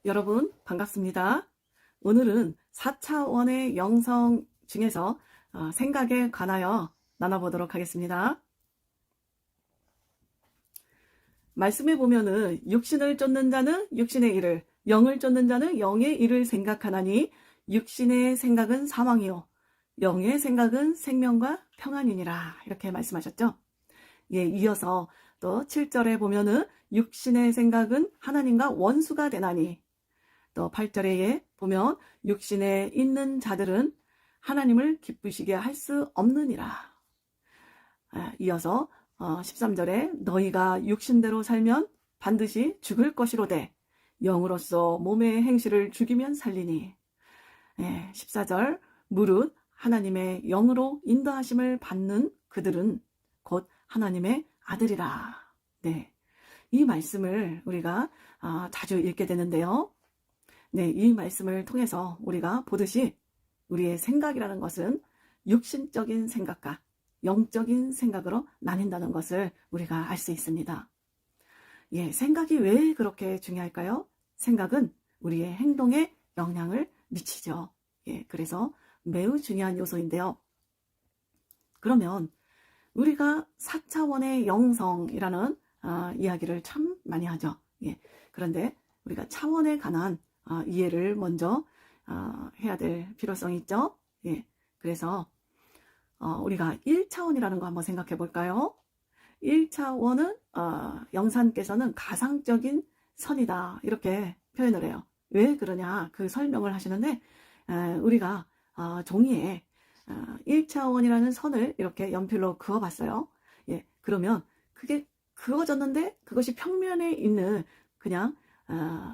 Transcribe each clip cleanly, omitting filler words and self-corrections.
여러분 반갑습니다. 오늘은 4차원의 영성 중에서 생각에 관하여 나눠보도록 하겠습니다. 말씀에 보면은 육신을 쫓는 자는 육신의 일을, 영을 쫓는 자는 영의 일을 생각하나니 육신의 생각은 사망이요 영의 생각은 생명과 평안이니라, 이렇게 말씀하셨죠. 예, 이어서 또 7절에 보면은 육신의 생각은 하나님과 원수가 되나니, 또 8절에 보면 육신에 있는 자들은 하나님을 기쁘시게 할 수 없느니라. 이어서 13절에 너희가 육신대로 살면 반드시 죽을 것이로되 영으로서 몸의 행실을 죽이면 살리니. 14절 무릇 하나님의 영으로 인도하심을 받는 그들은 곧 하나님의 아들이라. 네, 이 말씀을 우리가 자주 읽게 되는데요. 네, 이 말씀을 통해서 우리가 보듯이 우리의 생각이라는 것은 육신적인 생각과 영적인 생각으로 나뉜다는 것을 우리가 알 수 있습니다. 예, 생각이 왜 그렇게 중요할까요? 생각은 우리의 행동에 영향을 미치죠. 예, 그래서 매우 중요한 요소인데요. 그러면 우리가 4차원의 영성이라는 이야기를 참 많이 하죠. 예, 그런데 우리가 차원에 관한 이해를 먼저 해야 될 필요성이 있죠. 예, 그래서 우리가 1차원이라는 거 한번 생각해 볼까요? 1차원은 영산께서는 가상적인 선이다, 이렇게 표현을 해요. 왜 그러냐 그 설명을 하시는데, 우리가 종이에 1차원이라는 선을 이렇게 연필로 그어봤어요. 예, 그러면 그게 그어졌는데 그것이 평면에 있는 그냥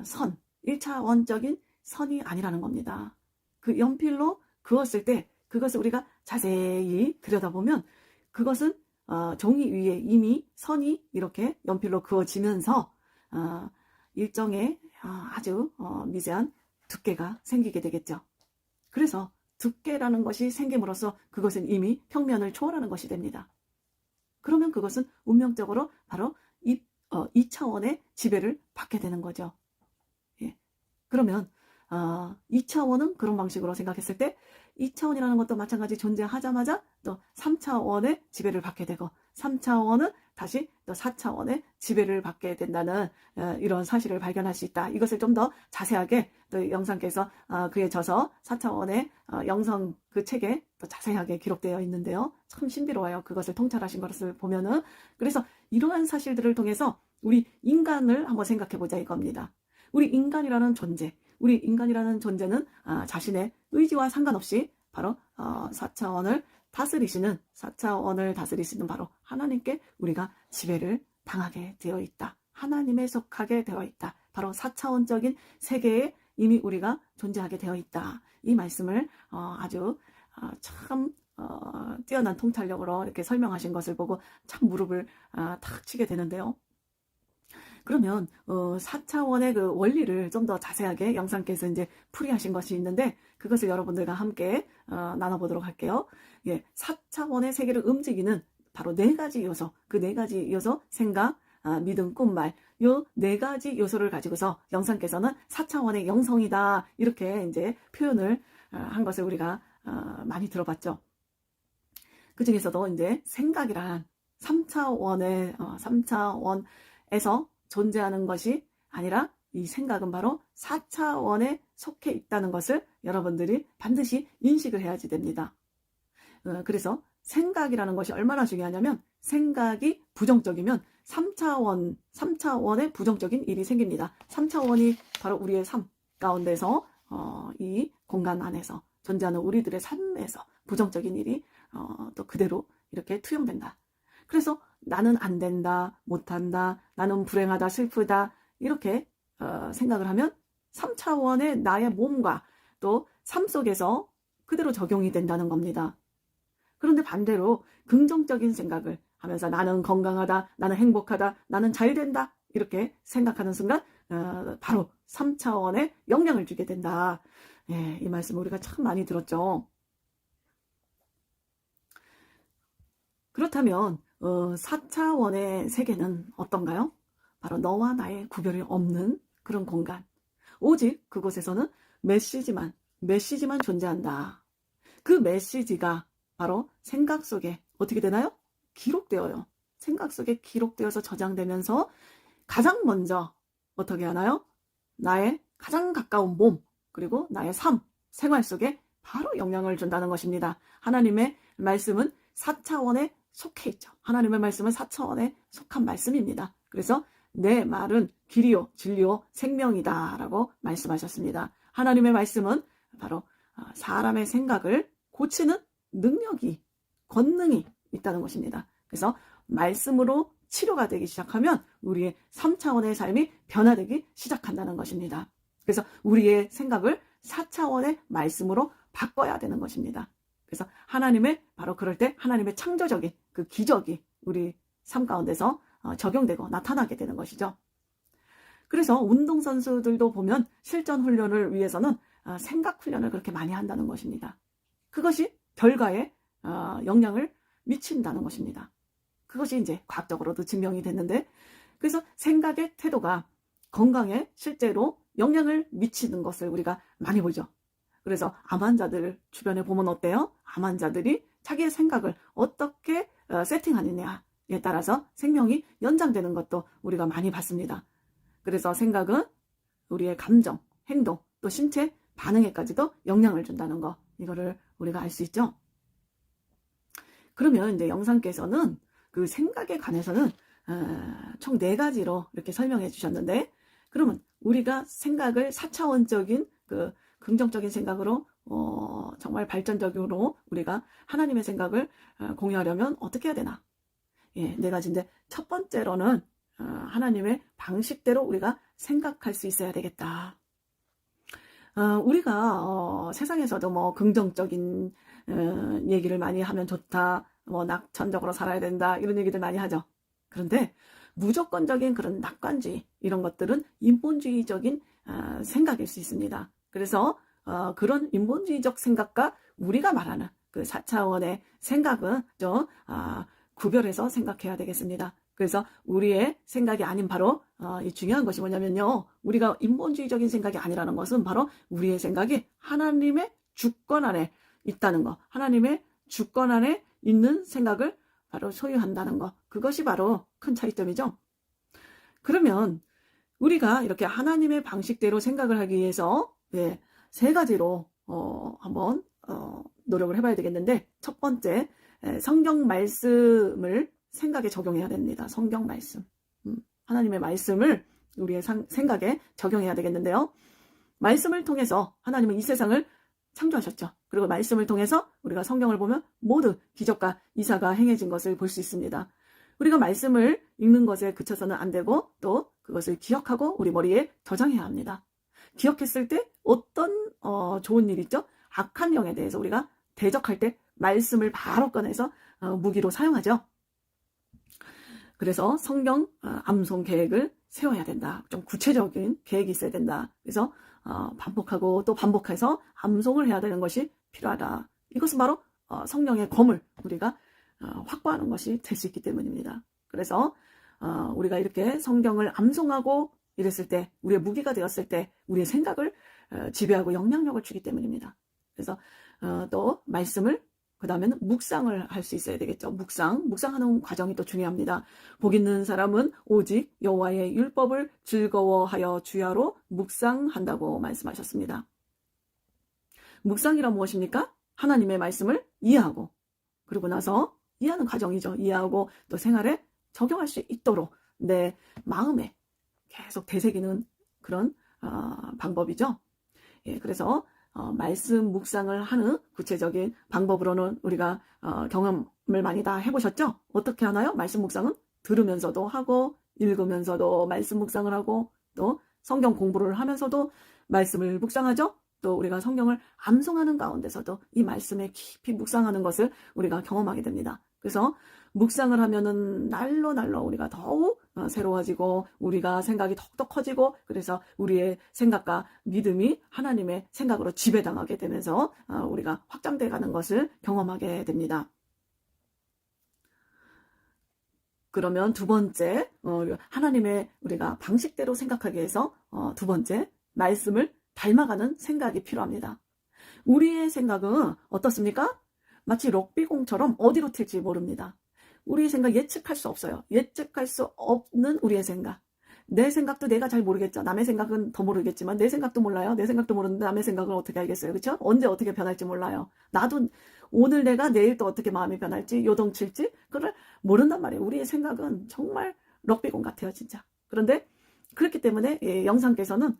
선, 1차원적인 선이 아니라는 겁니다. 그 연필로 그었을 때 그것을 우리가 자세히 들여다보면 그것은 종이 위에 이미 선이 이렇게 연필로 그어지면서 일정의 아주 미세한 두께가 생기게 되겠죠. 그래서 두께라는 것이 생김으로써 그것은 이미 평면을 초월하는 것이 됩니다. 그러면 그것은 운명적으로 바로 2차원의 지배를 받게 되는 거죠. 예. 그러면 2차원은 그런 방식으로 생각했을 때 2차원이라는 것도 마찬가지 존재하자마자 또 3차원의 지배를 받게 되고, 3차원은 다시 또 4차원의 지배를 받게 된다는 이런 사실을 발견할 수 있다. 이것을 좀 더 자세하게 또 영상께서 그에 져서 4차원의 영성 그 책에 또 자세하게 기록되어 있는데요. 참 신비로워요. 그것을 통찰하신 것을 보면은. 그래서 이러한 사실들을 통해서 우리 인간을 한번 생각해 보자 이겁니다. 우리 인간이라는 존재는 자신의 의지와 상관없이 바로 4차원을 다스리시는 바로 하나님께 우리가 지배를 당하게 되어 있다. 하나님에 속하게 되어 있다. 바로 4차원적인 세계에 이미 우리가 존재하게 되어 있다. 이 말씀을 아주 참 뛰어난 통찰력으로 이렇게 설명하신 것을 보고 참 무릎을 탁 치게 되는데요. 그러면 4차원의 그 원리를 좀 더 자세하게 영상께서 이제 풀이하신 것이 있는데, 그것을 여러분들과 함께 나눠보도록 할게요. 예, 4차원의 세계를 움직이는 바로 4가지 요소, 그 4가지 요소, 생각, 믿음, 꿈, 말, 요 4가지 요소를 가지고서 영상께서는 4차원의 영성이다, 이렇게 이제 표현을 한 것을 우리가 많이 들어봤죠. 그 중에서도 이제 생각이란 3차원에서 존재하는 것이 아니라 이 생각은 바로 4차원에 속해 있다는 것을 여러분들이 반드시 인식을 해야지 됩니다. 그래서 생각이라는 것이 얼마나 중요하냐면, 생각이 부정적이면 3차원의 부정적인 일이 생깁니다. 3차원이 바로 우리의 삶 가운데서 이 공간 안에서 존재하는 우리들의 삶에서 부정적인 일이 또 그대로 이렇게 투영된다. 그래서 나는 안 된다, 못한다, 나는 불행하다, 슬프다, 이렇게 생각을 하면 3차원의 나의 몸과 또 삶 속에서 그대로 적용이 된다는 겁니다. 그런데 반대로 긍정적인 생각을 하면서 나는 건강하다, 나는 행복하다, 나는 잘 된다, 이렇게 생각하는 순간 바로 3차원에 영향을 주게 된다. 예, 이 말씀 우리가 참 많이 들었죠. 그렇다면 4차원의 세계는 어떤가요? 바로 너와 나의 구별이 없는 그런 공간. 오직 그곳에서는 메시지만 존재한다. 그 메시지가 바로 생각 속에 어떻게 되나요? 기록되어요. 생각 속에 기록되어서 저장되면서 가장 먼저 어떻게 하나요? 나의 가장 가까운 몸, 그리고 나의 삶, 생활 속에 바로 영향을 준다는 것입니다. 하나님의 말씀은 4차원에 속해 있죠. 하나님의 말씀은 4차원에 속한 말씀입니다. 그래서 내 말은 길이요, 진리요, 생명이다 라고 말씀하셨습니다. 하나님의 말씀은 바로 사람의 생각을 고치는 능력이, 권능이 있다는 것입니다. 그래서 말씀으로 치료가 되기 시작하면 우리의 3차원의 삶이 변화되기 시작한다는 것입니다. 그래서 우리의 생각을 4차원의 말씀으로 바꿔야 되는 것입니다. 그래서 하나님의 바로 그럴 때 하나님의 창조적인 그 기적이 우리 삶 가운데서 적용되고 나타나게 되는 것이죠. 그래서 운동선수들도 보면 실전 훈련을 위해서는 생각 훈련을 그렇게 많이 한다는 것입니다. 그것이 결과에 영향을 미친다는 것입니다. 그것이 이제 과학적으로도 증명이 됐는데, 그래서 생각의 태도가 건강에 실제로 영향을 미치는 것을 우리가 많이 보죠. 그래서 암 환자들 주변에 보면 어때요? 암 환자들이 자기의 생각을 어떻게 세팅하느냐에 따라서 생명이 연장되는 것도 우리가 많이 봤습니다. 그래서 생각은 우리의 감정, 행동, 또 신체 반응에까지도 영향을 준다는 거, 이거를 우리가 알 수 있죠. 그러면 이제 영상께서는 그 생각에 관해서는 총 4가지로 이렇게 설명해 주셨는데, 그러면 우리가 생각을 4차원적인 그 긍정적인 생각으로 정말 발전적으로 우리가 하나님의 생각을 공유하려면 어떻게 해야 되나? 예, 4가지인데 첫 번째로는 하나님의 방식대로 우리가 생각할 수 있어야 되겠다. 우리가 세상에서도 뭐 긍정적인 얘기를 많이 하면 좋다, 뭐 낙천적으로 살아야 된다, 이런 얘기들 많이 하죠. 그런데 무조건적인 그런 낙관주의, 이런 것들은 인본주의적인 생각일 수 있습니다. 그래서 그런 인본주의적 생각과 우리가 말하는 그 4차원의 생각은 좀 구별해서 생각해야 되겠습니다. 그래서 우리의 생각이 아닌 바로 이 중요한 것이 뭐냐면요, 우리가 인본주의적인 생각이 아니라는 것은 바로 우리의 생각이 하나님의 주권 안에 있다는 것, 하나님의 주권 안에 있는 생각을 바로 소유한다는 것, 그것이 바로 큰 차이점이죠. 그러면 우리가 이렇게 하나님의 방식대로 생각을 하기 위해서 3가지로 한번 노력을 해봐야 되겠는데, 첫 번째, 성경 말씀을 생각에 적용해야 됩니다. 성경 말씀, 하나님의 말씀을 우리의 생각에 적용해야 되겠는데요. 말씀을 통해서 하나님은 이 세상을 창조하셨죠. 그리고 말씀을 통해서 우리가 성경을 보면 모두 기적과 이사가 행해진 것을 볼 수 있습니다. 우리가 말씀을 읽는 것에 그쳐서는 안 되고, 또 그것을 기억하고 우리 머리에 저장해야 합니다. 기억했을 때 어떤 좋은 일 있죠? 악한 영에 대해서 우리가 대적할 때 말씀을 바로 꺼내서 무기로 사용하죠. 그래서 성경 암송 계획을 세워야 된다. 좀 구체적인 계획이 있어야 된다. 그래서 반복하고 또 반복해서 암송을 해야 되는 것이 필요하다. 이것은 바로 성령의 검을 우리가 확보하는 것이 될 수 있기 때문입니다. 그래서 우리가 이렇게 성경을 암송하고 이랬을 때, 우리의 무기가 되었을 때 우리의 생각을 지배하고 영향력을 주기 때문입니다. 그래서 또 말씀을, 그 다음에는 묵상을 할 수 있어야 되겠죠. 묵상하는 과정이 또 중요합니다. 복 있는 사람은 오직 여호와의 율법을 즐거워하여 주야로 묵상한다고 말씀하셨습니다. 묵상이란 무엇입니까? 하나님의 말씀을 이해하고, 그리고 나서 이해하는 과정이죠. 이해하고 또 생활에 적용할 수 있도록 내 마음에 계속 되새기는 그런 방법이죠. 예, 그래서 말씀 묵상을 하는 구체적인 방법으로는 우리가 경험을 많이 다 해보셨죠? 어떻게 하나요? 말씀 묵상은 들으면서도 하고, 읽으면서도 말씀 묵상을 하고, 또 성경 공부를 하면서도 말씀을 묵상하죠? 또 우리가 성경을 암송하는 가운데서도 이 말씀에 깊이 묵상하는 것을 우리가 경험하게 됩니다. 그래서 묵상을 하면은 날로 우리가 더욱 새로워지고, 우리가 생각이 더욱더 커지고, 그래서 우리의 생각과 믿음이 하나님의 생각으로 지배당하게 되면서 우리가 확장돼 가는 것을 경험하게 됩니다. 그러면 두 번째, 하나님의 우리가 방식대로 생각하기 위해서 두 번째, 말씀을 닮아가는 생각이 필요합니다. 우리의 생각은 어떻습니까? 마치 럭비공처럼 어디로 튈지 모릅니다. 우리의 생각 예측할 수 없어요. 예측할 수 없는 우리의 생각. 내 생각도 내가 잘 모르겠죠. 남의 생각은 더 모르겠지만 내 생각도 몰라요. 내 생각도 모르는데 남의 생각을 어떻게 알겠어요. 그렇죠? 언제 어떻게 변할지 몰라요. 나도 오늘 내가 내일 또 어떻게 마음이 변할지 요동칠지 그걸 모른단 말이에요. 우리의 생각은 정말 럭비공 같아요. 진짜. 그런데 그렇기 때문에 영상께서는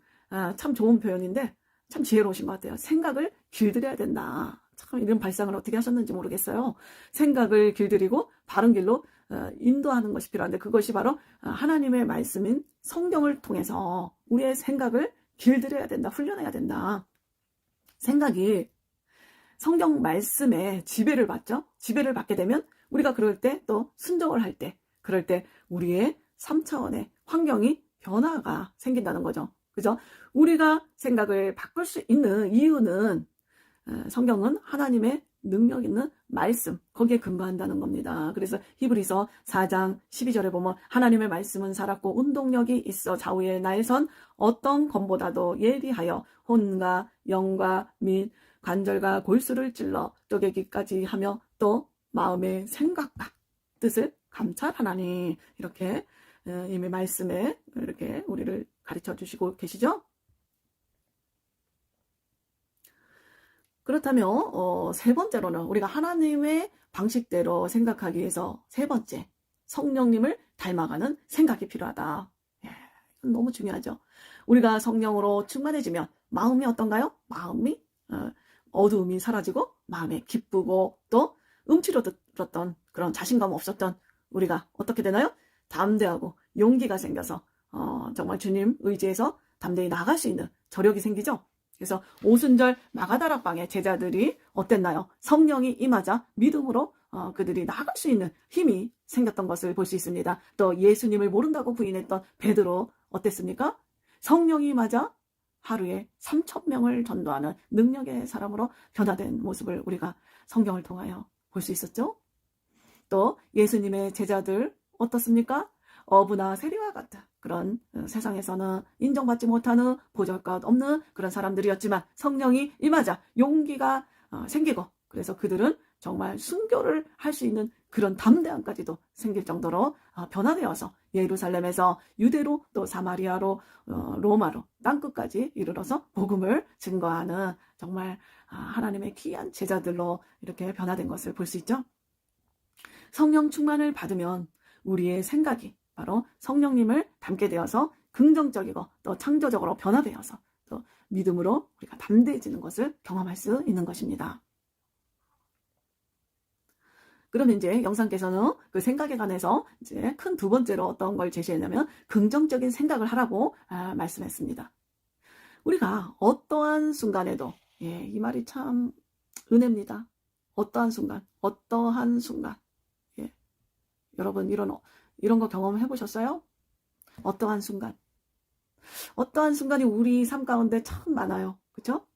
참 좋은 표현인데 참 지혜로우신 것 같아요. 생각을 길들여야 된다. 참 이런 발상을 어떻게 하셨는지 모르겠어요. 생각을 길들이고 바른 길로 인도하는 것이 필요한데 그것이 바로 하나님의 말씀인 성경을 통해서 우리의 생각을 길들여야 된다. 훈련해야 된다. 생각이 성경 말씀에 지배를 받죠. 지배를 받게 되면 우리가 그럴 때 또 순종을 할 때 그럴 때 우리의 3차원의 환경이 변화가 생긴다는 거죠. 그죠? 우리가 생각을 바꿀 수 있는 이유는 성경은 하나님의 능력 있는 말씀 거기에 근거한다는 겁니다. 그래서 히브리서 4장 12절에 보면 하나님의 말씀은 살았고 운동력이 있어 좌우의 날선 어떤 검보다도 예리하여 혼과 영과 및 관절과 골수를 찔러 쪼개기까지 하며 또 마음의 생각과 뜻을 감찰하나니 이렇게 이미 말씀에 이렇게 우리를 가르쳐 주시고 계시죠. 그렇다면 세 번째로는 우리가 하나님의 방식대로 생각하기 위해서 세 번째 성령님을 닮아가는 생각이 필요하다. 이건 너무 중요하죠. 우리가 성령으로 충만해지면 마음이 어떤가요? 마음이 어두움이 사라지고 마음에 기쁘고 또 움츠러들었던 그런 자신감 없었던 우리가 어떻게 되나요? 담대하고 용기가 생겨서 정말 주님 의지해서 담대히 나갈 수 있는 저력이 생기죠. 그래서 오순절 마가다락방의 제자들이 어땠나요? 성령이 임하자 믿음으로 그들이 나갈 수 있는 힘이 생겼던 것을 볼 수 있습니다. 또 예수님을 모른다고 부인했던 베드로 어땠습니까? 성령이 임하자 하루에 3,000명을 전도하는 능력의 사람으로 변화된 모습을 우리가 성경을 통하여 볼 수 있었죠. 또 예수님의 제자들 어떻습니까? 어부나 세리와 같은 그런 세상에서는 인정받지 못하는 보잘것 없는 그런 사람들이었지만 성령이 임하자 용기가 생기고 그래서 그들은 정말 순교를 할 수 있는 그런 담대함까지도 생길 정도로 변화되어서 예루살렘에서 유대로 또 사마리아로 로마로 땅끝까지 이르러서 복음을 증거하는 정말 하나님의 귀한 제자들로 이렇게 변화된 것을 볼 수 있죠. 성령 충만을 받으면 우리의 생각이 바로 성령님을 닮게 되어서 긍정적이고 또 창조적으로 변화되어서 또 믿음으로 우리가 담대해지는 것을 경험할 수 있는 것입니다. 그러면 이제 영상께서는 그 생각에 관해서 이제 큰 두 번째로 어떤 걸 제시했냐면 긍정적인 생각을 하라고 말씀했습니다. 우리가 어떠한 순간에도 이 말이 참 은혜입니다. 어떠한 순간 여러분 이런 거 경험해 보셨어요? 어떠한 순간이 우리 삶 가운데 참 많아요. 그렇죠?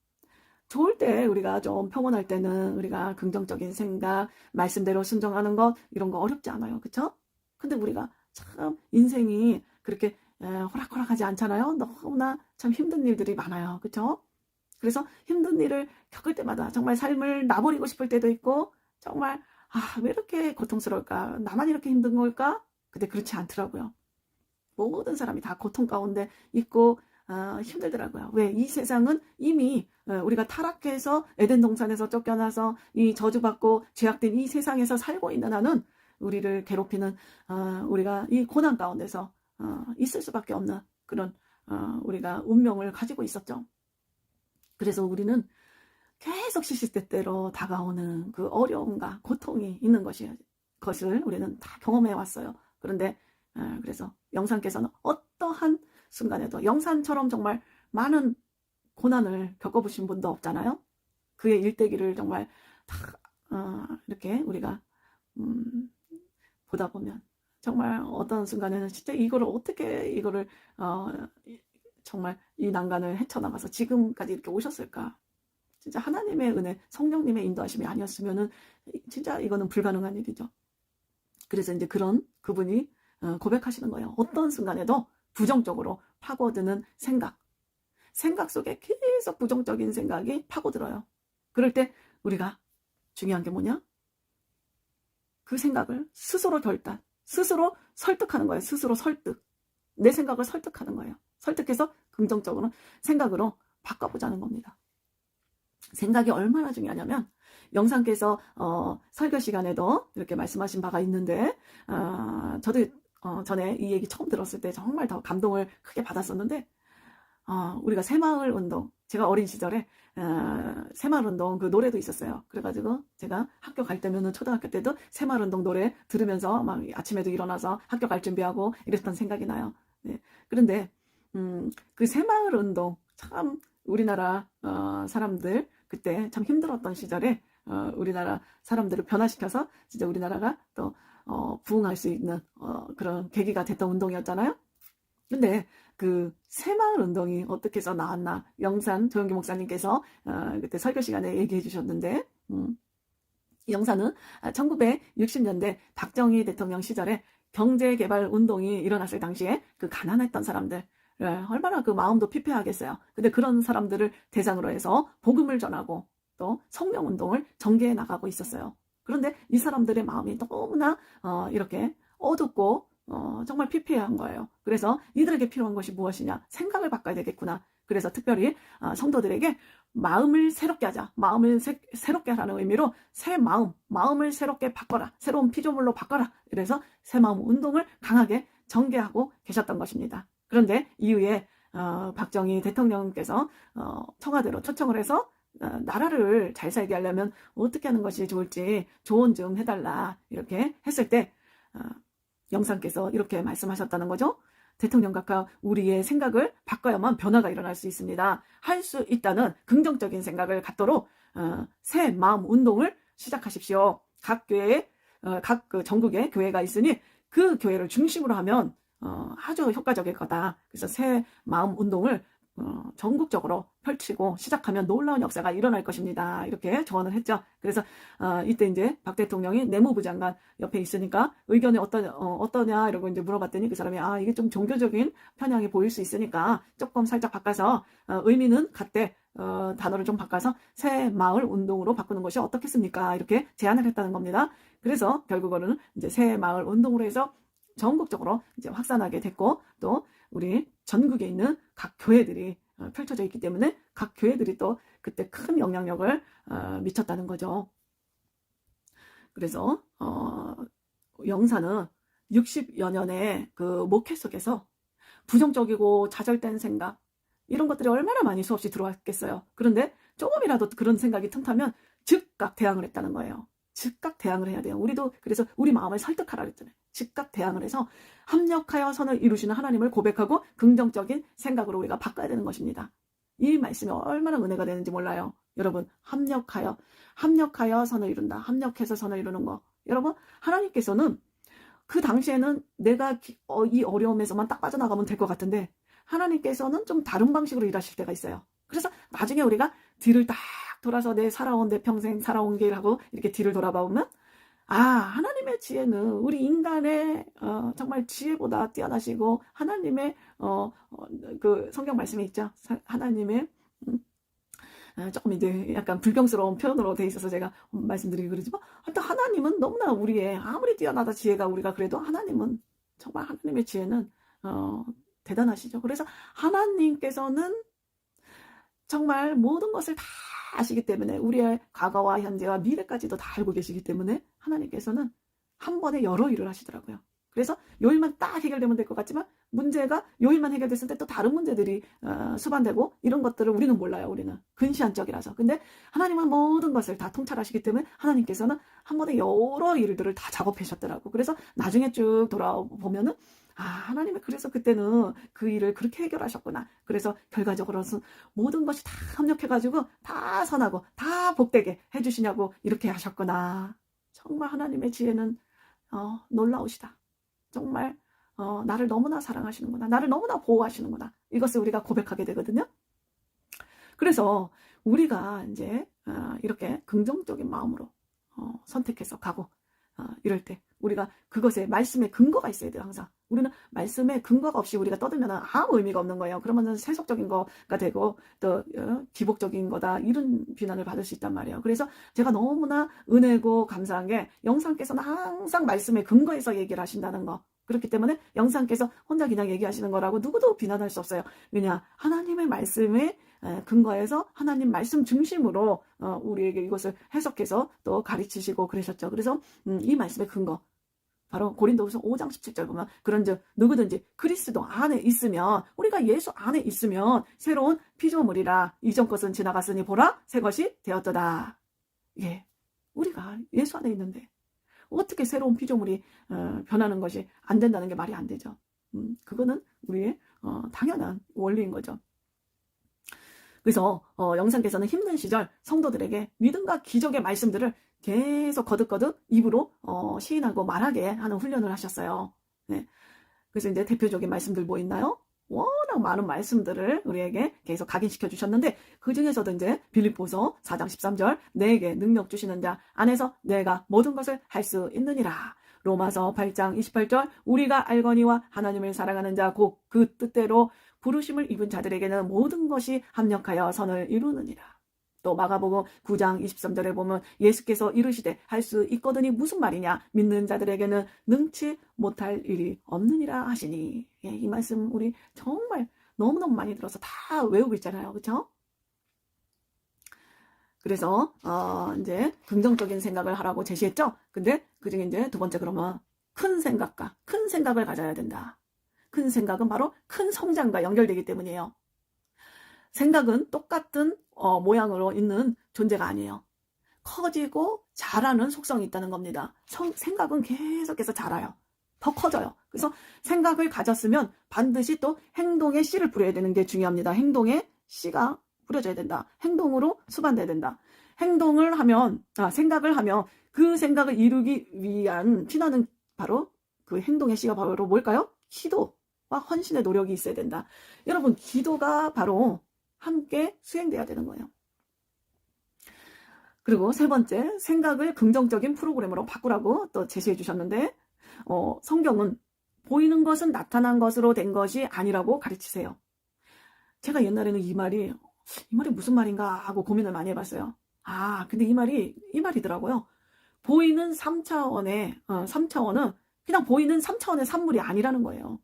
좋을 때 우리가 좀 평온할 때는 우리가 긍정적인 생각, 말씀대로 순종하는 것 이런 거 어렵지 않아요. 그렇죠? 근데 우리가 참 인생이 그렇게 호락호락하지 않잖아요. 너무나 참 힘든 일들이 많아요. 그렇죠? 그래서 힘든 일을 겪을 때마다 정말 삶을 놔버리고 싶을 때도 있고 정말 왜 이렇게 고통스러울까? 나만 이렇게 힘든 걸까? 근데 그렇지 않더라고요. 모든 사람이 다 고통 가운데 있고 힘들더라고요. 왜? 이 세상은 이미 우리가 타락해서 에덴 동산에서 쫓겨나서 이 저주받고 죄악된 이 세상에서 살고 있는 한은 우리를 괴롭히는 우리가 이 고난 가운데서 있을 수밖에 없는 그런 우리가 운명을 가지고 있었죠. 그래서 우리는 계속 시시때때로 다가오는 그 어려움과 고통이 있는 것을 우리는 다 경험해 왔어요. 그런데 그래서 영상께서는 어떠한 순간에도 영산처럼 정말 많은 고난을 겪어보신 분도 없잖아요. 그의 일대기를 정말 다 이렇게 우리가 보다 보면 정말 어떤 순간에는 진짜 이거를 정말 이 난간을 헤쳐나가서 지금까지 이렇게 오셨을까? 진짜 하나님의 은혜, 성령님의 인도하심이 아니었으면은 진짜 이거는 불가능한 일이죠. 그래서 이제 그런 그분이 고백하시는 거예요. 어떤 순간에도 부정적으로 파고드는 생각. 생각 속에 계속 부정적인 생각이 파고들어요. 그럴 때 우리가 중요한 게 뭐냐? 그 생각을 스스로 결단, 스스로 설득하는 거예요. 스스로 설득. 내 생각을 설득하는 거예요. 설득해서 긍정적으로 생각으로 바꿔보자는 겁니다. 생각이 얼마나 중요하냐면 영상께서 설교 시간에도 이렇게 말씀하신 바가 있는데 저도 전에 이 얘기 처음 들었을 때 정말 더 감동을 크게 받았었는데 우리가 새마을 운동, 제가 어린 시절에 새마을 운동 그 노래도 있었어요. 그래가지고 제가 학교 갈 때면은 초등학교 때도 새마을 운동 노래 들으면서 막 아침에도 일어나서 학교 갈 준비하고 이랬던 생각이 나요. 네. 그런데 그 새마을 운동 참 우리나라 사람들 그때 참 힘들었던 시절에 우리나라 사람들을 변화시켜서 진짜 우리나라가 또 부흥할 수 있는 그런 계기가 됐던 운동이었잖아요. 근데 그 새마을 운동이 어떻게 해서 나왔나 영산 조영기 목사님께서 그때 설교 시간에 얘기해 주셨는데 영산은 1960년대 박정희 대통령 시절에 경제개발 운동이 일어났을 당시에 그 가난했던 사람들 얼마나 그 마음도 피폐하겠어요. 근데 그런 사람들을 대상으로 해서 복음을 전하고 또 성명운동을 전개해 나가고 있었어요. 그런데 이 사람들의 마음이 너무나 이렇게 어둡고 정말 피폐한 거예요. 그래서 이들에게 필요한 것이 무엇이냐? 생각을 바꿔야 되겠구나. 그래서 특별히 성도들에게 마음을 새롭게 하자. 마음을 새롭게 하라는 의미로 새 마음을 새롭게 바꿔라. 새로운 피조물로 바꿔라. 그래서 새 마음 운동을 강하게 전개하고 계셨던 것입니다. 그런데 이후에 박정희 대통령께서 청와대로 초청을 해서 나라를 잘 살게 하려면 어떻게 하는 것이 좋을지 조언 좀 해달라 이렇게 했을 때 영상께서 이렇게 말씀하셨다는 거죠. 대통령 각하 우리의 생각을 바꿔야만 변화가 일어날 수 있습니다. 할 수 있다는 긍정적인 생각을 갖도록 새 마음 운동을 시작하십시오. 각 교회에 각 그 전국에 교회가 있으니 그 교회를 중심으로 하면 아주 효과적일 거다. 그래서 새 마음 운동을 전국적으로 펼치고 시작하면 놀라운 역사가 일어날 것입니다. 이렇게 조언을 했죠. 그래서 이때 이제 박 대통령이 내무부 장관 옆에 있으니까 의견이 어떠냐 이러고 이제 물어봤더니 그 사람이 이게 좀 종교적인 편향이 보일 수 있으니까 조금 살짝 바꿔서 의미는 같대 단어를 좀 바꿔서 새 마을 운동으로 바꾸는 것이 어떻겠습니까? 이렇게 제안을 했다는 겁니다. 그래서 결국은 이제 새 마을 운동으로 해서 전국적으로 이제 확산하게 됐고 또 우리 전국에 있는 각 교회들이 펼쳐져 있기 때문에 각 교회들이 또 그때 큰 영향력을 미쳤다는 거죠. 그래서 영사는 60여 년의 그 목회 속에서 부정적이고 좌절된 생각 이런 것들이 얼마나 많이 수없이 들어왔겠어요. 그런데 조금이라도 그런 생각이 틈타면 즉각 대항을 했다는 거예요. 즉각 대항을 해야 돼요. 우리도 그래서 우리 마음을 설득하라 그랬잖아요. 즉각 대항을 해서 합력하여 선을 이루시는 하나님을 고백하고 긍정적인 생각으로 우리가 바꿔야 되는 것입니다. 이 말씀이 얼마나 은혜가 되는지 몰라요. 여러분 합력하여 선을 이룬다. 합력해서 선을 이루는 거. 여러분 하나님께서는 그 당시에는 내가 이 어려움에서만 딱 빠져나가면 될 것 같은데 하나님께서는 좀 다른 방식으로 일하실 때가 있어요. 그래서 나중에 우리가 뒤를 딱 돌아서 내 평생 살아온 길하고 이렇게 뒤를 돌아봐 보면 하나님의 지혜는 우리 인간의 정말 지혜보다 뛰어나시고 하나님의 그 성경 말씀에 있죠. 하나님의 조금 이제 약간 불경스러운 표현으로 돼 있어서 제가 말씀드리기 그러지만 하여튼 하나님은 너무나 우리의 아무리 뛰어나다 지혜가 우리가 그래도 하나님은 정말 하나님의 지혜는 대단하시죠. 그래서 하나님께서는 정말 모든 것을 다 아시기 때문에 우리의 과거와 현재와 미래까지도 다 알고 계시기 때문에 하나님께서는 한 번에 여러 일을 하시더라고요. 그래서 요 일만 딱 해결되면 될 것 같지만 문제가 요 일만 해결됐을 때 또 다른 문제들이 수반되고 이런 것들을 우리는 몰라요. 우리는 근시안적이라서. 근데 하나님은 모든 것을 다 통찰하시기 때문에 하나님께서는 한 번에 여러 일들을 다 작업하셨더라고. 그래서 나중에 쭉 돌아보면은 하나님이 그래서 그때는 그 일을 그렇게 해결하셨구나. 그래서 결과적으로는 모든 것이 다 협력해가지고 다 선하고 다 복되게 해주시냐고 이렇게 하셨구나. 정말 하나님의 지혜는 놀라우시다. 정말 나를 너무나 사랑하시는구나. 나를 너무나 보호하시는구나. 이것을 우리가 고백하게 되거든요. 그래서 우리가 이제 이렇게 긍정적인 마음으로 선택해서 가고 이럴 때 우리가 그것에 말씀에 근거가 있어야 돼요. 항상 우리는 말씀에 근거가 없이 우리가 떠들면 아무 의미가 없는 거예요. 그러면 세속적인 거가 되고 또 기복적인 거다 이런 비난을 받을 수 있단 말이에요. 그래서 제가 너무나 은혜고 감사한 게 영상께서는 항상 말씀에 근거해서 얘기를 하신다는 거. 그렇기 때문에 영상께서 혼자 그냥 얘기하시는 거라고 누구도 비난할 수 없어요. 왜냐? 하나님의 말씀에 근거해서 하나님 말씀 중심으로 우리에게 이것을 해석해서 또 가르치시고 그러셨죠. 그래서 이 말씀의 근거 바로 고린도후서 5장 17절 보면 그런즉 누구든지 그리스도 안에 있으면 우리가 예수 안에 있으면 새로운 피조물이라 이전 것은 지나갔으니 보라 새 것이 되었도다. 예, 우리가 예수 안에 있는데 어떻게 새로운 피조물이 변하는 것이 안 된다는 게 말이 안 되죠. 그거는 우리의 당연한 원리인 거죠. 그래서 영상께서는 힘든 시절 성도들에게 믿음과 기적의 말씀들을 계속 거듭거듭 입으로 시인하고 말하게 하는 훈련을 하셨어요. 네. 그래서 이제 대표적인 말씀들 뭐 있나요? 워낙 많은 말씀들을 우리에게 계속 각인시켜 주셨는데 그 중에서도 이제 빌립보서 4장 13절 내게 능력 주시는 자 안에서 내가 모든 것을 할 수 있느니라. 로마서 8장 28절 우리가 알거니와 하나님을 사랑하는 자 곧 그 뜻대로 부르심을 입은 자들에게는 모든 것이 합력하여 선을 이루느니라. 또 마가복음 9장 23절에 보면 예수께서 이르시되 할 수 있거든이 무슨 말이냐 믿는 자들에게는 능치 못할 일이 없느니라 하시니. 예, 이 말씀 우리 정말 너무너무 많이 들어서 다 외우고 있잖아요. 그렇죠? 그래서 이제 긍정적인 생각을 하라고 제시했죠. 근데 그중에 이제 두 번째 그러면 큰 생각을 가져야 된다. 큰 생각은 바로 큰 성장과 연결되기 때문이에요. 생각은 똑같은 모양으로 있는 존재가 아니에요. 커지고 자라는 속성이 있다는 겁니다. 생각은 계속해서 자라요. 더 커져요. 그래서 생각을 가졌으면 반드시 또 행동의 씨를 뿌려야 되는 게 중요합니다. 행동의 씨가 뿌려져야 된다. 행동으로 수반돼야 된다. 생각을 하면 그 생각을 이루기 위한 피나는 바로 그 행동의 씨가 바로 뭘까요? 기도와 헌신의 노력이 있어야 된다. 여러분, 기도가 바로 함께 수행돼야 되는 거예요. 그리고 세 번째, 생각을 긍정적인 프로그램으로 바꾸라고 또 제시해 주셨는데 성경은 보이는 것은 나타난 것으로 된 것이 아니라고 가르치세요. 제가 옛날에는 이 말이 무슨 말인가 하고 고민을 많이 해봤어요. 근데 이 말이더라고요. 보이는 3차원은 그냥 보이는 3차원의 산물이 아니라는 거예요.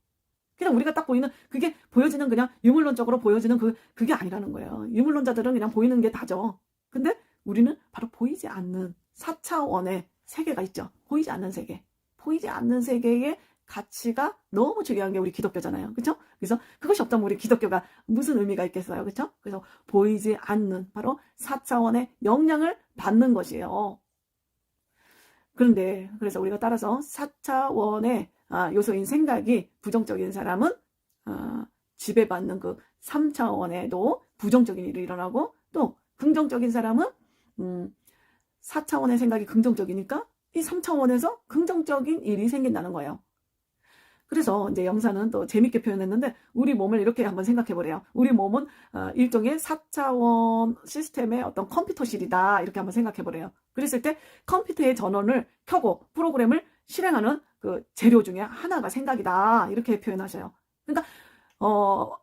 그냥 우리가 딱 보이는 그게 보여지는 그냥 유물론적으로 보여지는 그게 아니라는 거예요. 유물론자들은 그냥 보이는 게 다죠. 근데 우리는 바로 보이지 않는 4차원의 세계가 있죠. 보이지 않는 세계. 보이지 않는 세계의 가치가 너무 중요한 게 우리 기독교잖아요. 그렇죠? 그래서 그것이 없다면 우리 기독교가 무슨 의미가 있겠어요. 그렇죠? 그래서 보이지 않는 바로 4차원의 영향을 받는 것이에요. 그런데 그래서 우리가 따라서 4차원의 요소인 생각이 부정적인 사람은 지배받는 그 3차원에도 부정적인 일이 일어나고 또 긍정적인 사람은 4차원의 생각이 긍정적이니까 이 3차원에서 긍정적인 일이 생긴다는 거예요. 그래서 이제 영사는 또 재밌게 표현했는데 우리 몸을 이렇게 한번 생각해 보래요. 우리 몸은 일종의 4차원 시스템의 어떤 컴퓨터실이다 이렇게 한번 생각해 보래요. 그랬을 때 컴퓨터의 전원을 켜고 프로그램을 실행하는 그 재료 중에 하나가 생각이다 이렇게 표현하셔요. 그러니까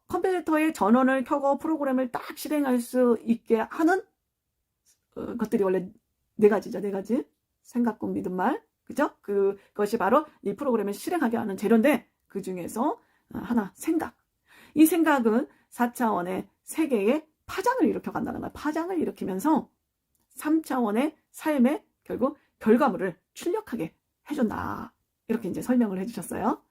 컴퓨터의 전원을 켜고 프로그램을 딱 실행할 수 있게 하는 것들이 원래 네 가지죠. 네 가지. 생각, 꿈, 믿음, 말. 그죠? 그것이 바로 이 프로그램을 실행하게 하는 재료인데 그 중에서 하나, 생각. 이 생각은 4차원의 세계에 파장을 일으켜 간다는 거예요. 파장을 일으키면서 3차원의 삶의 결국 결과물을 출력하게 해준다. 이렇게 이제 설명을 해주셨어요.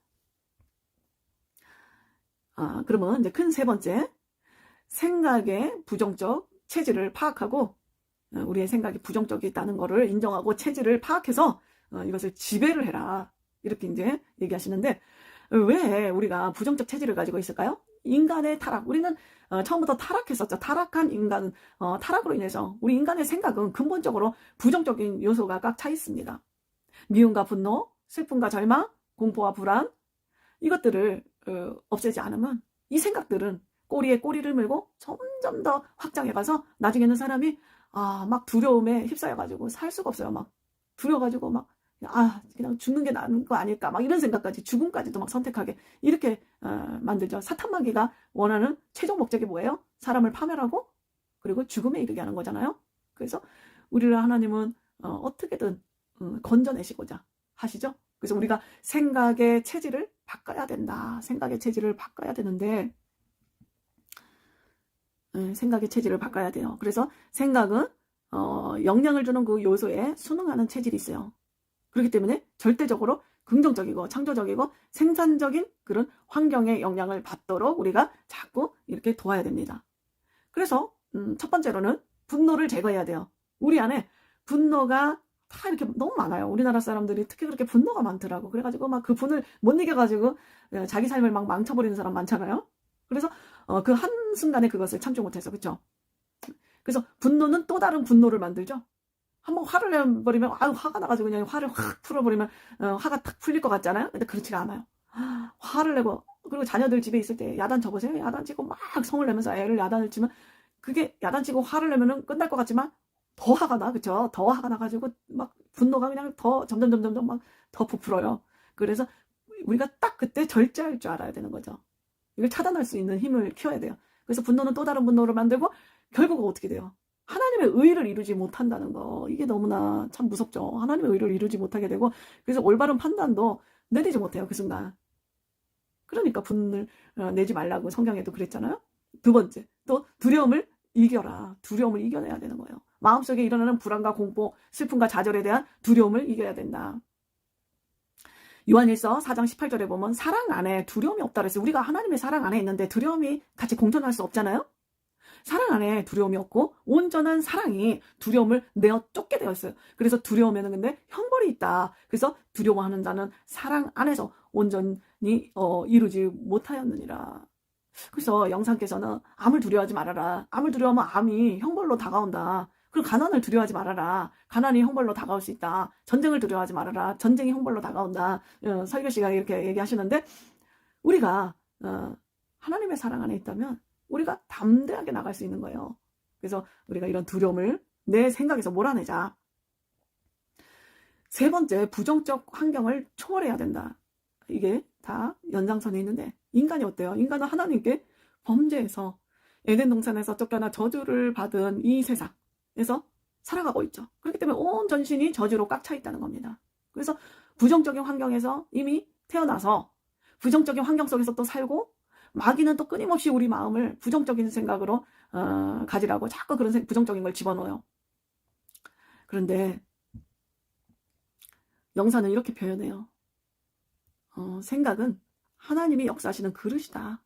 그러면 이제 큰 세 번째, 생각의 부정적 체질을 파악하고 우리의 생각이 부정적이다는 것을 인정하고 체질을 파악해서 이것을 지배를 해라. 이렇게 이제 얘기하시는데 왜 우리가 부정적 체질을 가지고 있을까요? 인간의 타락. 우리는 처음부터 타락했었죠. 타락한 인간은 타락으로 인해서 우리 인간의 생각은 근본적으로 부정적인 요소가 꽉 차 있습니다. 미움과 분노, 슬픔과 절망, 공포와 불안 이것들을 없애지 않으면 이 생각들은 꼬리에 꼬리를 물고 점점 더 확장해가서 나중에는 사람이 막 두려움에 휩싸여가지고 살 수가 없어요. 막 두려워가지고 막 그냥 죽는 게 나은 거 아닐까 막 이런 생각까지 죽음까지도 막 선택하게 이렇게 만들죠. 사탄마귀가 원하는 최종 목적이 뭐예요? 사람을 파멸하고 그리고 죽음에 이르게 하는 거잖아요. 그래서 우리를 하나님은 어떻게든 건져내시고자 하시죠. 그래서 우리가 생각의 체질을 바꿔야 된다. 생각의 체질을 바꿔야 되는데 생각의 체질을 바꿔야 돼요. 그래서 생각은 영향을 주는 그 요소에 순응하는 체질이 있어요. 그렇기 때문에 절대적으로 긍정적이고 창조적이고 생산적인 그런 환경의 영향을 받도록 우리가 자꾸 이렇게 도와야 됩니다. 그래서 첫 번째로는 분노를 제거해야 돼요. 우리 안에 분노가 다 이렇게 너무 많아요. 우리나라 사람들이 특히 그렇게 분노가 많더라고. 그래가지고 막 그 분을 못 이겨가지고 자기 삶을 막 망쳐버리는 사람 많잖아요. 그래서 그 한순간에 그것을 참지 못해서, 그쵸? 그래서 분노는 또 다른 분노를 만들죠. 한번 화를 내버리면 화가 나가지고 그냥 화를 확 풀어버리면 화가 탁 풀릴 것 같잖아요. 근데 그렇지가 않아요. 화를 내고, 그리고 자녀들 집에 있을 때 야단 쳐보세요. 야단 치고 막 성을 내면서 애를 야단을 치면 그게 야단 치고 화를 내면은 끝날 것 같지만 더 화가 나, 그쵸? 더 화가 나가지고 막 분노가 그냥 더 점점 막 더 부풀어요. 그래서 우리가 딱 그때 절제할 줄 알아야 되는 거죠. 이걸 차단할 수 있는 힘을 키워야 돼요. 그래서 분노는 또 다른 분노를 만들고 결국은 어떻게 돼요? 하나님의 의를 이루지 못한다는 거. 이게 너무나 참 무섭죠. 하나님의 의를 이루지 못하게 되고 그래서 올바른 판단도 내리지 못해요. 그 순간. 그러니까 분을 내지 말라고 성경에도 그랬잖아요. 두 번째, 또 두려움을 이겨라. 두려움을 이겨내야 되는 거예요. 마음속에 일어나는 불안과 공포, 슬픔과 좌절에 대한 두려움을 이겨야 된다. 요한일서 4장 18절에 보면 사랑 안에 두려움이 없다 그랬어요. 우리가 하나님의 사랑 안에 있는데 두려움이 같이 공존할 수 없잖아요. 사랑 안에 두려움이 없고 온전한 사랑이 두려움을 내어 쫓게 되어 있어요. 그래서 두려움에는 근데 형벌이 있다. 그래서 두려워하는 자는 사랑 안에서 온전히 이루지 못하였느니라. 그래서 영상께서는 암을 두려워하지 말아라. 암을 두려워하면 암이 형벌로 다가온다. 그리고 가난을 두려워하지 말아라. 가난이 형벌로 다가올 수 있다. 전쟁을 두려워하지 말아라. 전쟁이 형벌로 다가온다. 설교 시간에 이렇게 얘기하시는데 우리가 하나님의 사랑 안에 있다면 우리가 담대하게 나갈 수 있는 거예요. 그래서 우리가 이런 두려움을 내 생각에서 몰아내자. 세 번째, 부정적 환경을 초월해야 된다. 이게 다 연장선에 있는데 인간이 어때요? 인간은 하나님께 범죄해서 에덴 동산에서 쫓겨나 저주를 받은 이 세상에서 살아가고 있죠. 그렇기 때문에 온 전신이 저주로 꽉 차 있다는 겁니다. 그래서 부정적인 환경에서 이미 태어나서 부정적인 환경 속에서 또 살고 마귀는 또 끊임없이 우리 마음을 부정적인 생각으로 가지라고 자꾸 그런 부정적인 걸 집어넣어요. 그런데 영사는 이렇게 표현해요. 생각은 하나님이 역사하시는 그릇이다.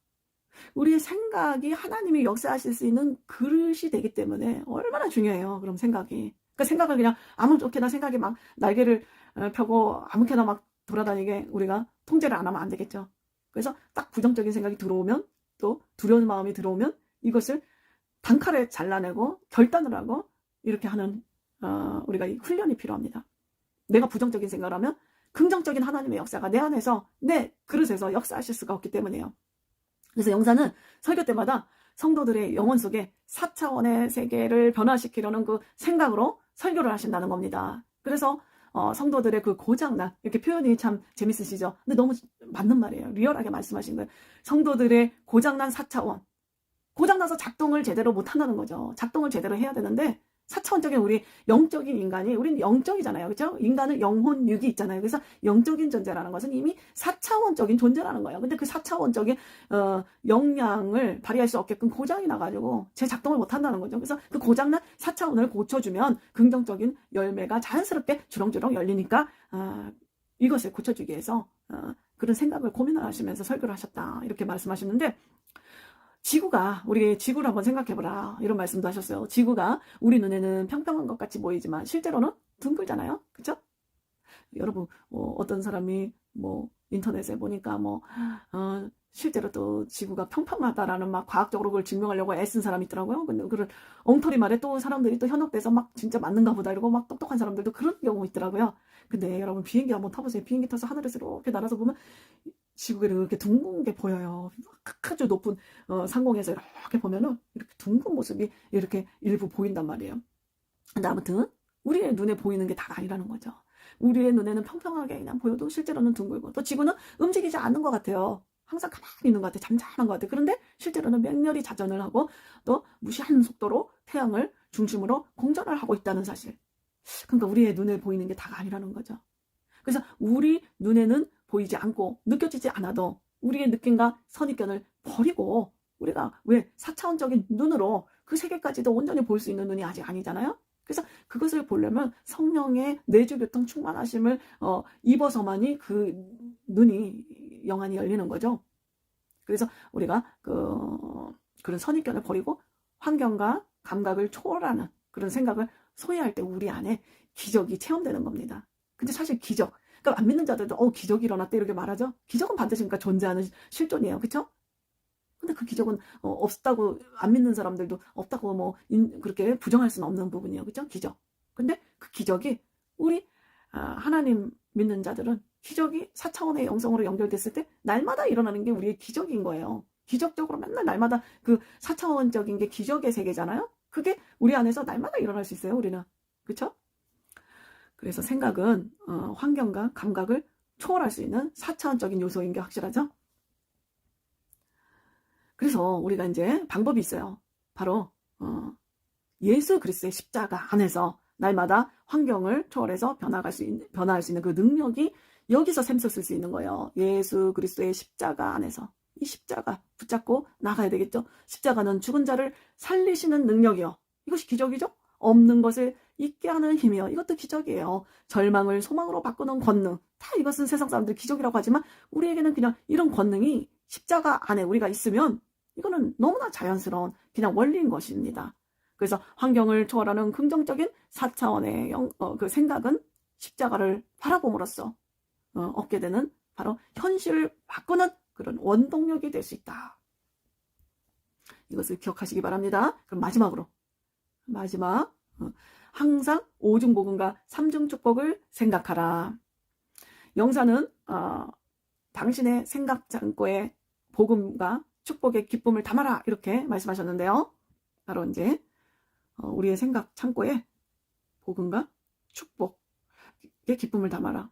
우리의 생각이 하나님이 역사하실 수 있는 그릇이 되기 때문에 얼마나 중요해요. 그럼 생각이. 그러니까 생각을 그냥 아무렇게나 생각이 막 날개를 펴고 아무렇게나 막 돌아다니게 우리가 통제를 안 하면 안 되겠죠. 그래서 딱 부정적인 생각이 들어오면 또 두려운 마음이 들어오면 이것을 단칼에 잘라내고 결단을 하고 이렇게 하는 우리가 이 훈련이 필요합니다. 내가 부정적인 생각을 하면 긍정적인 하나님의 역사가 내 안에서 내 그릇에서 역사하실 수가 없기 때문이에요. 그래서 영사는 설교 때마다 성도들의 영혼 속에 4차원의 세계를 변화시키려는 그 생각으로 설교를 하신다는 겁니다. 그래서 성도들의 그 고장난, 이렇게 표현이 참 재밌으시죠? 근데 너무 맞는 말이에요. 리얼하게 말씀하신 거예요. 성도들의 고장난 4차원. 고장나서 작동을 제대로 못한다는 거죠. 작동을 제대로 해야 되는데 4차원적인 우리 영적인 인간이, 우린 영적이잖아요. 그렇죠? 인간은 영혼, 육이 있잖아요. 그래서 영적인 존재라는 것은 이미 4차원적인 존재라는 거예요. 근데 그 4차원적인 역량을 발휘할 수 없게끔 고장이 나가지고 제 작동을 못한다는 거죠. 그래서 그 고장난 4차원을 고쳐주면 긍정적인 열매가 자연스럽게 주렁주렁 열리니까 이것을 고쳐주기 위해서 그런 생각을 고민을 하시면서 설교를 하셨다. 이렇게 말씀하시는데 지구가, 우리 지구를 한번 생각해보라. 이런 말씀도 하셨어요. 지구가 우리 눈에는 평평한 것 같이 보이지만 실제로는 둥글잖아요. 그쵸? 여러분, 어떤 사람이 인터넷에 보니까 실제로 또 지구가 평평하다라는 막 과학적으로 그걸 증명하려고 애쓴 사람이 있더라고요. 근데 그런 엉터리 말에 또 사람들이 또 현혹돼서 막 진짜 맞는가 보다 이러고 막 똑똑한 사람들도 그런 경우 있더라고요. 근데 여러분 비행기 한번 타보세요. 비행기 타서 하늘에서 이렇게 날아서 보면 지구가 이렇게 둥근 게 보여요. 아주 높은 상공에서 이렇게 보면은 이렇게 둥근 모습이 이렇게 일부 보인단 말이에요. 근데 아무튼 우리의 눈에 보이는 게 다가 아니라는 거죠. 우리의 눈에는 평평하게 그냥 보여도 실제로는 둥글고, 또 지구는 움직이지 않는 것 같아요. 항상 가만히 있는 것 같아요. 잠잠한 것 같아요. 그런데 실제로는 맹렬히 자전을 하고 또 무시한 속도로 태양을 중심으로 공전을 하고 있다는 사실. 그러니까 우리의 눈에 보이는 게 다가 아니라는 거죠. 그래서 우리 눈에는 보이지 않고 느껴지지 않아도 우리의 느낌과 선입견을 버리고, 우리가 왜 4차원적인 눈으로 그 세계까지도 온전히 볼 수 있는 눈이 아직 아니잖아요. 그래서 그것을 보려면 성령의 내주교통 충만하심을 입어서만이 그 눈이 영안이 열리는 거죠. 그래서 우리가 그런 선입견을 버리고 환경과 감각을 초월하는 그런 생각을 소유할 때 우리 안에 기적이 체험되는 겁니다. 근데 사실 기적, 그러니까 안 믿는 자들도 기적이 일어났대 이렇게 말하죠. 기적은 반드시 그러니까 존재하는 실존이에요. 그렇죠? 근데 그 기적은 없다고, 안 믿는 사람들도 없다고 그렇게 부정할 수는 없는 부분이에요. 그렇죠? 기적. 근데 그 기적이 우리 하나님 믿는 자들은 기적이 4차원의 영성으로 연결됐을 때 날마다 일어나는 게 우리의 기적인 거예요. 기적적으로 맨날 날마다 그 4차원적인 게 기적의 세계잖아요. 그게 우리 안에서 날마다 일어날 수 있어요. 우리는. 그렇죠? 그래서 생각은 환경과 감각을 초월할 수 있는 4차원적인 요소인 게 확실하죠? 그래서 우리가 이제 방법이 있어요. 바로 예수 그리스도의 십자가 안에서 날마다 환경을 초월해서 변화할 수 있는 그 능력이 여기서 샘솟을 수 있는 거예요. 예수 그리스도의 십자가 안에서. 이 십자가 붙잡고 나가야 되겠죠. 십자가는 죽은 자를 살리시는 능력이요. 이것이 기적이죠. 없는 것을 있게 하는 힘이요. 이것도 기적이에요. 절망을 소망으로 바꾸는 권능. 다 이것은 세상 사람들 기적이라고 하지만 우리에게는 그냥 이런 권능이 십자가 안에 우리가 있으면 이거는 너무나 자연스러운 그냥 원리인 것입니다. 그래서 환경을 초월하는 긍정적인 4차원의 그 생각은 십자가를 바라봄으로써 얻게 되는 바로 현실을 바꾸는 그런 원동력이 될 수 있다. 이것을 기억하시기 바랍니다. 그럼 마지막 항상 오중복음과 삼중축복을 생각하라. 영사는 당신의 생각 창고에 복음과 축복의 기쁨을 담아라 이렇게 말씀하셨는데요. 바로 이제 우리의 생각 창고에 복음과 축복의 기쁨을 담아라.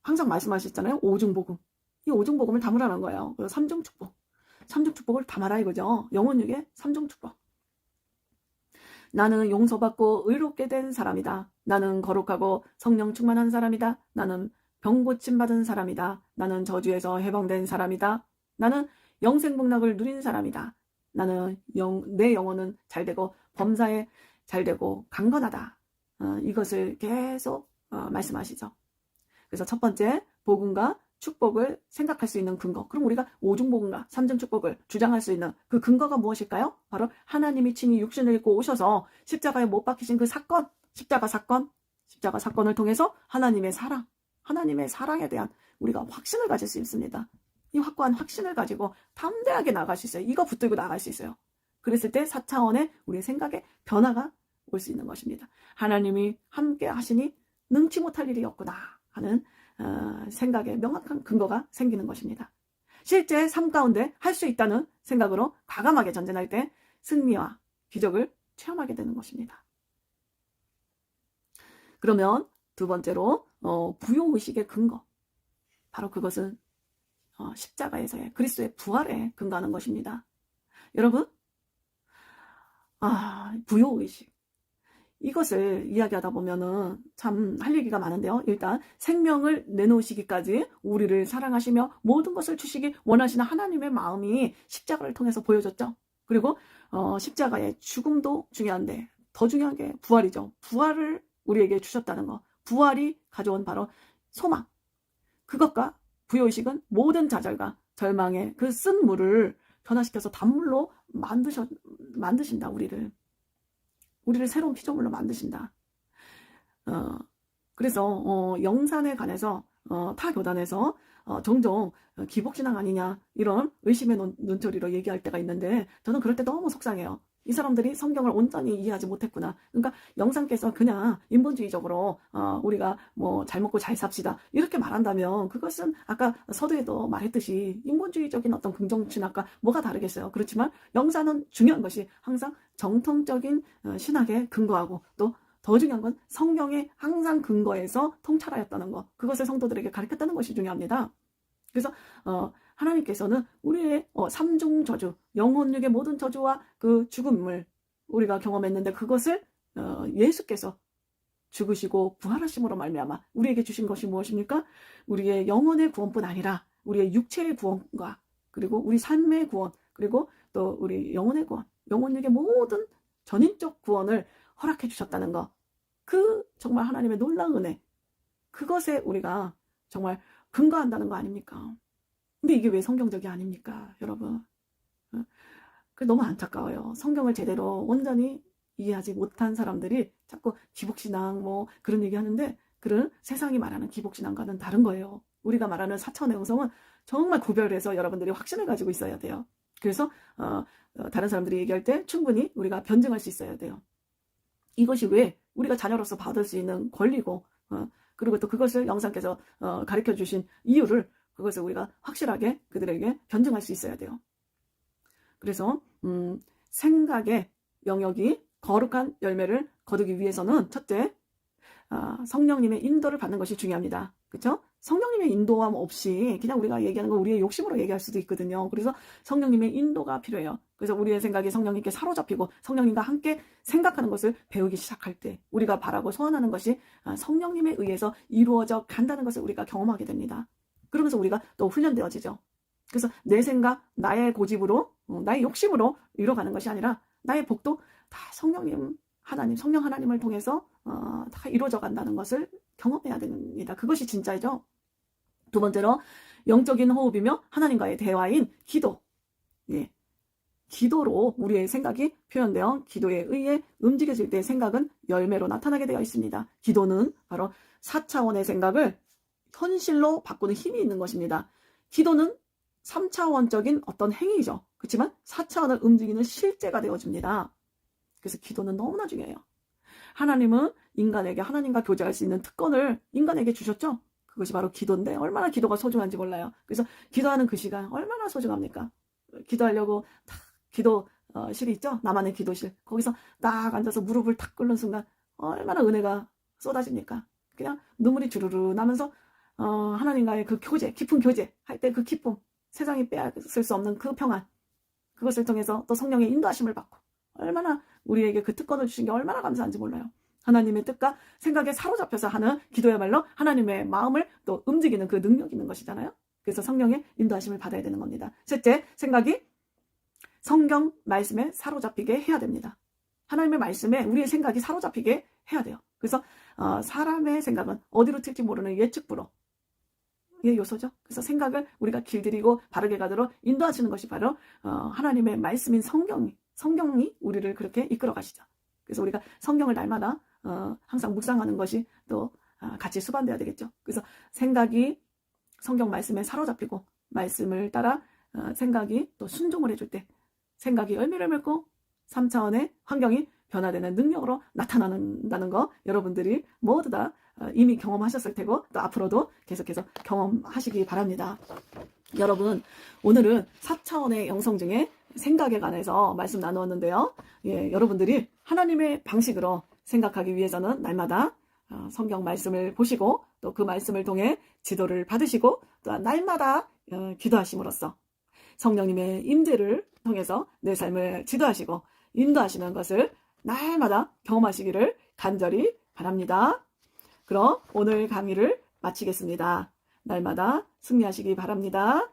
항상 말씀하셨잖아요. 오중복음. 이 오중복음을 담으라는 거예요. 그래서 삼중축복. 삼중축복을 담아라 이거죠. 영혼육의 삼중축복. 나는 용서받고 의롭게 된 사람이다. 나는 거룩하고 성령 충만한 사람이다. 나는 병 고침받은 사람이다. 나는 저주에서 해방된 사람이다. 나는 영생복락을 누린 사람이다. 나는 내 영혼은 잘되고 범사에 잘되고 강건하다. 이것을 계속 말씀하시죠. 그래서 첫 번째 복음과 축복을 생각할 수 있는 근거. 그럼 우리가 오중복음과 삼중축복을 주장할 수 있는 그 근거가 무엇일까요? 바로 하나님이 친히 육신을 입고 오셔서 십자가에 못 박히신 그 사건, 십자가 사건을 통해서 하나님의 사랑에 대한 우리가 확신을 가질 수 있습니다. 이 확고한 확신을 가지고 담대하게 나갈 수 있어요. 이거 붙들고 나갈 수 있어요. 그랬을 때 4차원의 우리의 생각에 변화가 올 수 있는 것입니다. 하나님이 함께 하시니 능치 못할 일이 없구나 하는 생각에 명확한 근거가 생기는 것입니다. 실제 삶 가운데 할 수 있다는 생각으로 과감하게 전진할 때 승리와 기적을 체험하게 되는 것입니다. 그러면 두 번째로 부요의식의 근거. 바로 그것은 십자가에서의 그리스도의 부활에 근거하는 것입니다. 여러분, 부요의식. 이것을 이야기하다 보면은 참 할 얘기가 많은데요. 일단 생명을 내놓으시기까지 우리를 사랑하시며 모든 것을 주시기 원하시는 하나님의 마음이 십자가를 통해서 보여졌죠. 그리고 십자가의 죽음도 중요한데 더 중요한 게 부활이죠. 부활을 우리에게 주셨다는 거. 부활이 가져온 바로 소망. 그것과 부요의식은 모든 좌절과 절망의 그 쓴 물을 변화시켜서 단물로 만드신다. 우리를 새로운 피조물로 만드신다. 그래서 영산에 관해서 타 교단에서 종종 기복신앙 아니냐 이런 의심의 눈초리로 얘기할 때가 있는데 저는 그럴 때 너무 속상해요. 이 사람들이 성경을 온전히 이해하지 못했구나. 그러니까 영상께서 그냥 인본주의적으로 우리가 잘 먹고 잘 삽시다 이렇게 말한다면 그것은 아까 서두에도 말했듯이 인본주의적인 어떤 긍정신학과 뭐가 다르겠어요. 그렇지만 영상은 중요한 것이 항상 정통적인 신학에 근거하고 또 더 중요한 건 성경에 항상 근거해서 통찰하였다는 것. 그것을 성도들에게 가르쳤다는 것이 중요합니다. 그래서 하나님께서는 우리의 삼중 저주, 영혼육의 모든 저주와 그 죽음을 우리가 경험했는데 그것을 예수께서 죽으시고 부활하심으로 말미암아 우리에게 주신 것이 무엇입니까? 우리의 영혼의 구원뿐 아니라 우리의 육체의 구원과 그리고 우리 삶의 구원, 그리고 또 우리 영혼의 구원, 영혼육의 모든 전인적 구원을 허락해 주셨다는 것. 그 정말 하나님의 놀라운 은혜. 그것에 우리가 정말 근거한다는 거 아닙니까? 근데 이게 왜 성경적이 아닙니까, 여러분? 너무 안타까워요. 성경을 제대로 온전히 이해하지 못한 사람들이 자꾸 기복신앙 뭐 그런 얘기 하는데 그런 세상이 말하는 기복신앙과는 다른 거예요. 우리가 말하는 사차원의 영성은 정말 구별해서 여러분들이 확신을 가지고 있어야 돼요. 그래서 다른 사람들이 얘기할 때 충분히 우리가 변증할 수 있어야 돼요. 이것이 왜 우리가 자녀로서 받을 수 있는 권리고 그리고 또 그것을 영상께서 가르쳐 주신 이유를 그것을 우리가 확실하게 그들에게 변증할 수 있어야 돼요. 그래서 생각의 영역이 거룩한 열매를 거두기 위해서는 첫째, 성령님의 인도를 받는 것이 중요합니다. 그렇죠? 성령님의 인도함 없이 그냥 우리가 얘기하는 건 우리의 욕심으로 얘기할 수도 있거든요. 그래서 성령님의 인도가 필요해요. 그래서 우리의 생각이 성령님께 사로잡히고 성령님과 함께 생각하는 것을 배우기 시작할 때 우리가 바라고 소원하는 것이 성령님에 의해서 이루어져 간다는 것을 우리가 경험하게 됩니다. 그러면서 우리가 또 훈련되어지죠. 그래서 내 생각, 나의 고집으로, 나의 욕심으로 이뤄가는 것이 아니라 나의 복도 다 성령님, 하나님, 성령 하나님을 통해서 다 이루어져 간다는 것을 경험해야 됩니다. 그것이 진짜이죠. 두 번째로 영적인 호흡이며 하나님과의 대화인 기도. 예. 기도로 우리의 생각이 표현되어 기도에 의해 움직여질 때 생각은 열매로 나타나게 되어 있습니다. 기도는 바로 4차원의 생각을 현실로 바꾸는 힘이 있는 것입니다. 기도는 3차원적인 어떤 행위죠. 그렇지만 4차원을 움직이는 실제가 되어줍니다. 그래서 기도는 너무나 중요해요. 하나님은 인간에게 하나님과 교제할 수 있는 특권을 인간에게 주셨죠. 그것이 바로 기도인데 얼마나 기도가 소중한지 몰라요. 그래서 기도하는 그 시간 얼마나 소중합니까? 기도하려고 딱 기도실이 있죠. 나만의 기도실. 거기서 딱 앉아서 무릎을 탁 꿇는 순간 얼마나 은혜가 쏟아집니까? 그냥 눈물이 주르르 나면서 하나님과의 그 교제, 깊은 교제 할 때 그 기쁨, 세상이 빼앗을 수 없는 그 평안, 그것을 통해서 또 성령의 인도하심을 받고 얼마나 우리에게 그 특권을 주신 게 얼마나 감사한지 몰라요. 하나님의 뜻과 생각에 사로잡혀서 하는 기도야말로 하나님의 마음을 또 움직이는 그 능력이 있는 것이잖아요. 그래서 성령의 인도하심을 받아야 되는 겁니다. 셋째, 생각이 성경 말씀에 사로잡히게 해야 됩니다. 하나님의 말씀에 우리의 생각이 사로잡히게 해야 돼요. 그래서 사람의 생각은 어디로 튈지 모르는 예측불허 의 요소죠. 그래서 생각을 우리가 길들이고 바르게 가도록 인도하시는 것이 바로 하나님의 말씀인 성경이 우리를 그렇게 이끌어 가시죠. 그래서 우리가 성경을 날마다 항상 묵상하는 것이 또 같이 수반돼야 되겠죠. 그래서 생각이 성경 말씀에 사로잡히고 말씀을 따라 생각이 또 순종을 해줄 때 생각이 열매를 맺고 3차원의 환경이 변화되는 능력으로 나타난다는 거 여러분들이 모두 다 이미 경험하셨을 테고 또 앞으로도 계속해서 경험하시기 바랍니다. 여러분, 오늘은 4차원의 영성 중에 생각에 관해서 말씀 나누었는데요. 예, 여러분들이 하나님의 방식으로 생각하기 위해서는 날마다 성경 말씀을 보시고 또 그 말씀을 통해 지도를 받으시고 또 날마다 기도하심으로써 성령님의 임재를 통해서 내 삶을 지도하시고 인도하시는 것을 날마다 경험하시기를 간절히 바랍니다. 그럼 오늘 강의를 마치겠습니다. 날마다 승리하시기 바랍니다.